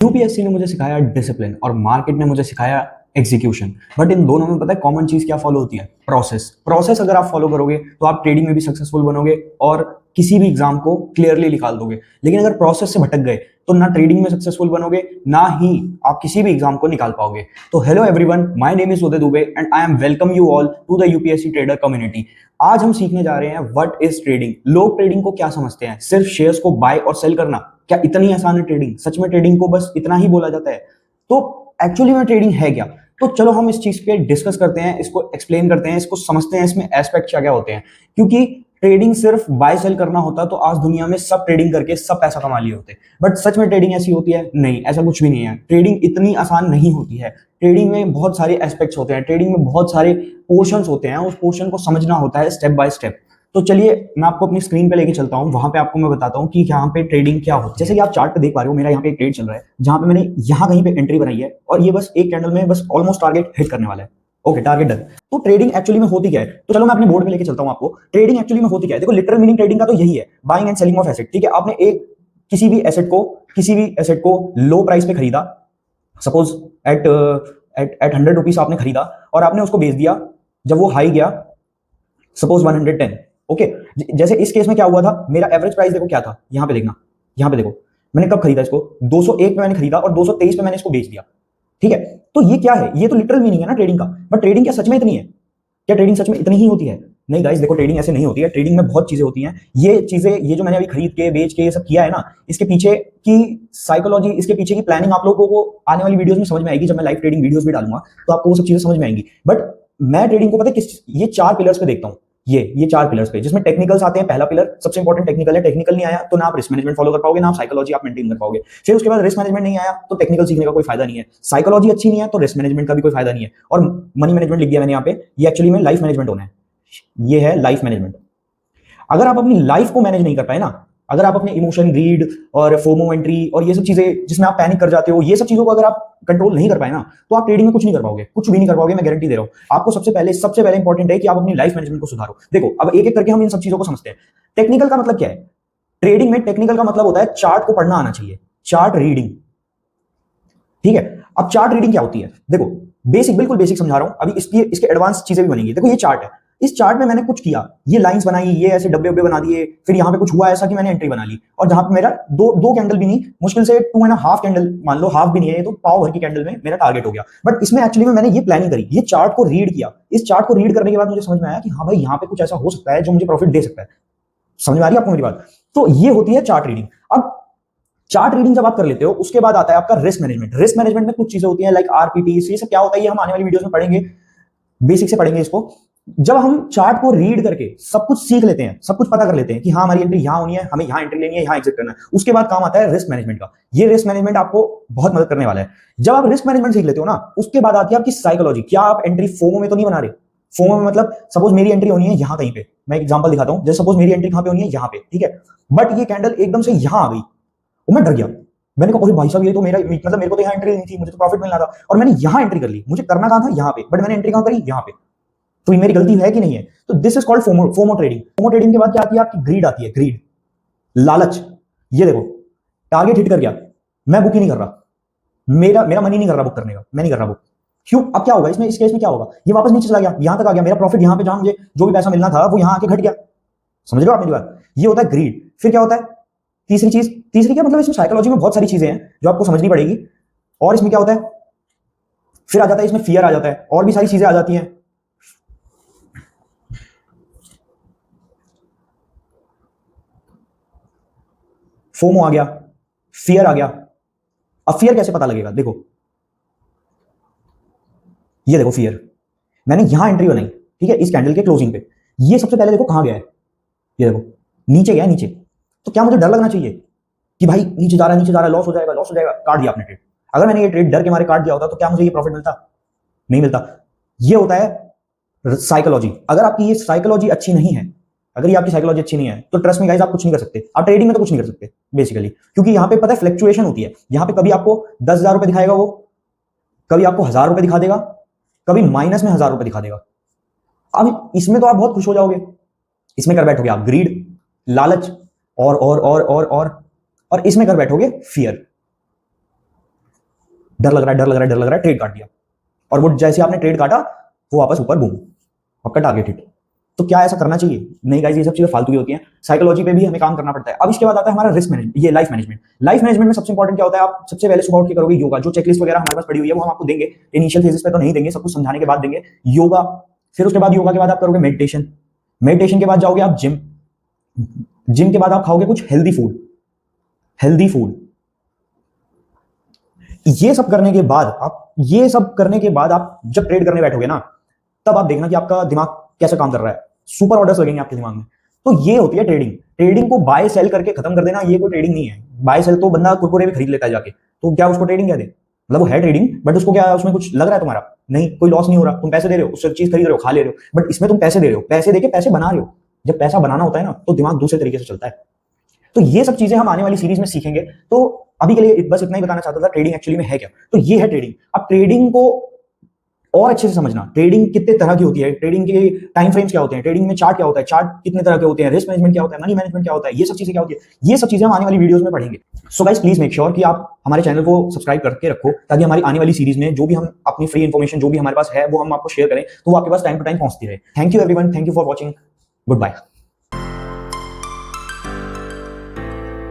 UPSC ने मुझे सिखाया डिसिप्लिन और मार्केट ने मुझे सिखाया एग्जीक्यूशन। बट इन दोनों में पता है कॉमन चीज क्या फॉलो होती है? प्रोसेस। प्रोसेस अगर आप फॉलो करोगे तो आप ट्रेडिंग में भी सक्सेसफुल बनोगे और किसी भी एग्जाम को क्लियरली निकाल दोगे। लेकिन अगर प्रोसेस से भटक गए तो ना ट्रेडिंग में सक्सेसफुल बनोगे, ना ही आप किसी भी एग्जाम को निकाल पाओगे। तो hello everyone, my name is Uday Dubey and I am welcome you all to the UPSC trader community. आज हम सीखने जा रहे हैं व्हाट इज ट्रेडिंग। लोग ट्रेडिंग को क्या समझते हैं? सिर्फ शेयर्स को बाय और सेल करना? क्या इतनी आसान है ट्रेडिंग? सच में ट्रेडिंग को बस इतना ही बोला जाता है? तो एक्चुअली में ट्रेडिंग है क्या? तो चलो हम इस चीज पे डिस्कस करते हैं, इसको एक्सप्लेन करते हैं, इसको समझते हैं, इसमें एस्पेक्ट क्या क्या होते हैं। क्योंकि ट्रेडिंग सिर्फ बाय सेल करना होता तो आज दुनिया में सब ट्रेडिंग करके सब पैसा कमा लिए होते। बट सच में ट्रेडिंग ऐसी होती है? नहीं, ऐसा कुछ भी नहीं है। ट्रेडिंग इतनी आसान नहीं होती है। ट्रेडिंग में बहुत सारे एस्पेक्ट्स होते हैं, ट्रेडिंग में बहुत सारे पोर्शंस होते हैं, उस पोर्शन को समझना होता है स्टेप बाय स्टेप। तो चलिए मैं आपको अपनी स्क्रीन पे लेके चलता हूँ, वहां पे आपको मैं बताता हूँ कि यहाँ पे ट्रेडिंग क्या होती है। जैसे कि आप चार्ट पे देख पा रहे हो, मेरा यहाँ पे एक ट्रेड चल रहा है जहां पे मैंने यहाँ कहीं पे एंट्री बनाई है और ये बस एक कैंडल में बस ऑलमोस्ट टारगेट हिट करने वाला है। Okay, target done. तो ट्रेडिंग एक्चुअली में होती क्या है? तो चलो मैं अपने बोर्ड पे लेके चलता हूँ आपको। ट्रेडिंग एक्चुअली में होती क्या है? देखो, लिटरल मीनिंग ट्रेडिंग का तो यही है, buying and selling of asset. ठीक है, आपने एक किसी भी एसेट को लो प्राइस पे खरीदा, सपोज एट एट 100 रुपीज आपने खरीदा और आपने उसको बेच दिया जब वो हाई गया, सपोज 110। ओके, जैसे इस केस में क्या हुआ था, मेरा एवरेज प्राइस देखो क्या था, यहां पे देखना, यहां पे देखो मैंने कब खरीदा इसको, 201 पे मैंने खरीदा और 223 पे मैंने इसको बेच दिया। ठीक है, तो ये क्या है? ये तो लिटरल मीनिंग है ना ट्रेडिंग का। बट ट्रेडिंग क्या सच में इतनी है? क्या ट्रेडिंग सच में इतनी ही होती है? नहीं गाइस, देखो ट्रेडिंग ऐसे नहीं होती है। ट्रेडिंग में बहुत चीजें होती हैं। ये चीजें, ये जो मैंने अभी खरीद के बेच के ये सब किया है ना, इसके पीछे की साइकोलॉजी, इसके पीछे की प्लानिंग आप लोगों को आने वाली वीडियोस में समझ में आएगी। जब मैं लाइव ट्रेडिंग वीडियोस भी डालूंगा तो आपको वो सब चीजें समझ में आएंगी। बट मैं ट्रेडिंग को पता है किस, ये 4 पिलर्स पे देखता हूँ। ये 4 पिलर्स पे, जिसमें टेक्निकल्स आते हैं। पहला पिलर सबसे इंपॉर्टेंट टेक्निकल है। टेक्निकल नहीं आया तो ना आप रिस्क मैनेजमेंट फॉलो कर पाओगे, ना आप साइकोलॉजी आप मेंटेन कर पाओगे। फिर उसके बाद रिस्क मैनेजमेंट नहीं आया तो टेक्निकल सीखने का कोई फायदा नहीं है। साइकोलॉजी अच्छी नहीं है तो रिस्क मैनेजमेंट का भी कोई फायदा नहीं है। और मनी मैनेजमेंट लिख दिया मैंने यहाँ पे, ये एक्चुअली में लाइफ मैनेजमेंट होना है। ये है लाइफ मैनेजमेंट। अगर आप अपनी लाइफ को मैनेज नहीं कर पाए ना, अगर आप अपने इमोशन, ग्रीड और फोमो एंट्री और ये सब चीजें जिसमें आप पैनिक कर जाते हो, ये सब चीजों को अगर आप कंट्रोल नहीं कर पाए ना, तो आप ट्रेडिंग में कुछ नहीं कर पाओगे, कुछ भी नहीं कर पाओगे। मैं गारंटी दे रहा हूं आपको। सबसे पहले इंपॉर्टेंट है कि आप अपनी लाइफ मैनेजमेंट को सुधारो। देखो, अब एक एक करके हम इन सब चीजों को समझते हैं। टेक्निकल का मतलब क्या है? ट्रेडिंग में टेक्निकल का मतलब होता है चार्ट को पढ़ना आना चाहिए, चार्ट रीडिंग। ठीक है, अब चार्ट रीडिंग क्या होती है? देखो, बिल्कुल बेसिक समझा रहा हूं, अभी इसके एडवांस चीजें भी बनेंगी। देखो, ये चार्ट है, इस चार्ट में मैंने कुछ किया, ये लाइंस बनाई, ये ऐसे डब्बे डब्बे बना दिए, फिर यहां पे कुछ हुआ ऐसा कि मैंने एंट्री बना ली, और जहां पे मेरा दो कैंडल भी नहीं, मुश्किल से 2.5 कैंडल, मान लो हाफ भी नहीं है ये, तो पाव भर की कैंडल में मेरा टारगेट हो गया। बट इसमें एक्चुअली में मैंने ये प्लानिंग करी, ये चार्ट को रीड किया। इस चार्ट को रीड करने के बाद मुझे समझ में आया कि हाँ भाई, यहाँ पे कुछ ऐसा हो सकता है जो मुझे प्रॉफिट दे सकता है। समझ में आ रही है आपको मेरी बात? तो ये होती है चार्ट रीडिंग। अब चार्ट रीडिंग जब आप कर लेते हो, उसके बाद आता है आपका रिस्क मैनेजमेंट। रिस्क मैनेजमेंट में कुछ चीजें होती हैं लाइक आरपीटी, ये सब क्या होता है ये हम आने वाली वीडियोस में पढ़ेंगे, बेसिक से पढ़ेंगे इसको। जब हम चार्ट को रीड करके सब कुछ सीख लेते हैं, सब कुछ पता कर लेते हैं कि हाँ हमारी एंट्री यहां होनी है, हमें यहां एंट्री लेनी है, यहां एग्जिट करना है, उसके बाद काम आता है रिस्क मैनेजमेंट का। ये रिस्क मैनेजमेंट आपको बहुत मदद करने वाला है। जब आप रिस्क मैनेजमेंट सीख लेते हो ना, उसके बाद आती है आपकी साइकोलॉजी। क्या आप एंट्री फोमो में तो नहीं बना रहे? फोमो में मतलब सपोज मेरी एंट्री होनी है यहां कहीं पे, मैं एक एग्जांपल दिखाता हूं। जैसे सपोज मेरी एंट्री कहां पे होनी है, यहां पे, ठीक है, बट ये कैंडल एकदम से यहां आ गई, वो मैं डर गया। मैंने कहा भाई साहब, ये तो मेरा मतलब मेरे को तो यहाँ एंट्री नहीं थी, मुझे तो प्रॉफिट मिलना था, और मैंने यहाँ एंट्री कर ली। मुझे करना कहाँ था? यहाँ पे, बट मैंने एंट्री कहाँ करी? यहाँ पे। तो ये मेरी गलती है कि नहीं है? तो this is called FOMO. FOMO trading. FOMO trading के बाद क्या आती है? आपकी ग्रीड आती है, ग्रीड, लालच। ये देखो, टारगेट हिट कर गया, मैं बुक ही नहीं कर रहा, मेरा मेरा मनी नहीं कर रहा बुक करने का, मैं नहीं कर रहा बुक। क्यों? अब क्या होगा इसमें, इस केस में क्या होगा? ये वापस नीचे चला गया, यहां तक आ गया, मेरा प्रॉफिट यहां पे, जहां मुझे जो भी पैसा मिलना था वो यहां आके घट गया। समझ रहे हो आप मेरी बात? ये होता है ग्रीड। फिर क्या होता है? तीसरी क्या मतलब, इसमें साइकोलॉजी में बहुत सारी चीजें हैं जो आपको समझनी पड़ेगी। और इसमें क्या होता है? फिर आ जाता है इसमें फियर आ जाता है, और भी सारी चीजें आ जाती हैं। फोमो आ गया, फियर आ गया। अब फियर कैसे पता लगेगा? देखो, ये देखो फियर, मैंने यहां एंट्री बनाई, ठीक है, इस कैंडल के क्लोजिंग पे। ये सबसे पहले देखो कहां गया है, ये देखो नीचे गया है, नीचे। तो क्या मुझे डर लगना चाहिए कि भाई नीचे जा रहा है, नीचे जा रहा है, लॉस हो जाएगा, लॉस हो जाएगा? काट दिया आपने ट्रेड। अगर मैंने ये ट्रेड डर के मारे काट दिया होता तो क्या मुझे ये प्रॉफिट मिलता? नहीं मिलता। ये होता है साइकोलॉजी। अगर आपकी ये साइकोलॉजी अच्छी नहीं है, अगर ये आपकी साइकोलॉजी अच्छी नहीं है, तो ट्रस्ट में गाइस आप कुछ नहीं कर सकते। आप ट्रेडिंग में तो कुछ नहीं कर सकते बेसिकली, क्योंकि यहां पे पता है फ्लक्चुएशन होती है। यहां पे कभी आपको 10,000 रुपए दिखाएगा वो, कभी आपको 1,000 रुपए दिखा देगा, कभी माइनस में 1,000 रुपए दिखा देगा। अब इसमें तो आप बहुत खुश हो जाओगे, इसमें कर बैठोगे आप ग्रीड, लालच, और इसमें कर बैठोगे फियर। डर लग रहा है, डर लग रहा है, डर लग रहा है, ट्रेड काट दिया, और वो जैसे आपने ट्रेड काटा वो वापस ऊपर, बूम, आपका टारगेट हिट। तो क्या ऐसा करना चाहिए? नहीं गाइस, ये सब चीजें फालतू की होती हैं। साइकोलॉजी पे भी हमें काम करना पड़ता है। अब इसके बाद आता है हमारा रिस्क मैनेजमेंट, ये लाइफ मैनेजमेंट। लाइफ मैनेजमेंट में सबसे इंपॉर्टेंट क्या होता है? आप सबसे पहले सुबह उठ के करोगे योगा, जो चेकलिस्ट वगैरह हमारे पास पड़ी हुई है वो हम आपको देंगे, इनिशियल फेजेस पे तो नहीं देंगे, सब कुछ समझाने के बाद देंगे। योगा, फिर उसके बाद योगा के बाद आप करोगे मेडिटेशन, मेडिटेशन के बाद जाओगे आप जिम, जिम के बाद आप खाओगे कुछ हेल्दी फूड, हेल्दी फूड। ये सब करने के बाद आप जब ट्रेड करने बैठोगे ना, तब आप देखना कि आपका दिमाग कैसा काम कर रहा है, सुपर ऑर्डर्स लगेंगे आपके दिमाग में। तो ये होती है ट्रेडिंग। ट्रेडिंग को बाय सेल करके खत्म कर देना, ये कोई ट्रेडिंग नहीं है। बाय सेल तो बंदा कुरकुरे भी खरीद लेता है जाके, तो क्या उसको ट्रेडिंग कहते हैं? मतलब वो है ट्रेडिंग, बट उसको क्या उसमें कुछ लग रहा है तुम्हारा? नहीं, कोई लॉस नहीं हो रहा, तुम पैसे दे रहे हो, उससे चीज खरीद रहे हो, खा ले रहे हो, बट इसमें तुम पैसे दे रहे हो, पैसे देके पैसे बना रहे हो। जब पैसा बनाना होता है ना, तो दिमाग दूसरे तरीके से चलता है। तो ये सब चीजें हम आने वाली सीरीज में सीखेंगे। तो अभी के लिए बस इतना ही बताना चाहता था, ट्रेडिंग एक्चुअली में है क्या। तो ये है ट्रेडिंग। अब ट्रेडिंग को और अच्छे से समझना, ट्रेडिंग कितने तरह की होती है, ट्रेडिंग के टाइम फ्रेम्स क्या होते हैं, ट्रेडिंग में चार्ट क्या होता है, चार्ट कितने तरह के होते हैं, रिस्क मैनेजमेंट क्या होता है, मनी मैनेजमेंट क्या होता है, ये सब चीजें क्या होती है, ये सब चीजें हम आने वाली वीडियोस में पढ़ेंगे। So guys please make sure कि आप हमारे चैनल को सब्सक्राइब करके रखो, ताकि हमारी आने वाली सीरीज में जो भी हम अपनी फ्री इन्फॉर्मेशन जो भी हमारे पास है वो हम आपको शेयर करें, तो वो आपके पास टाइम टू टाइम पहुंचती रहे। Thank you everyone, thank you for watching, good bye.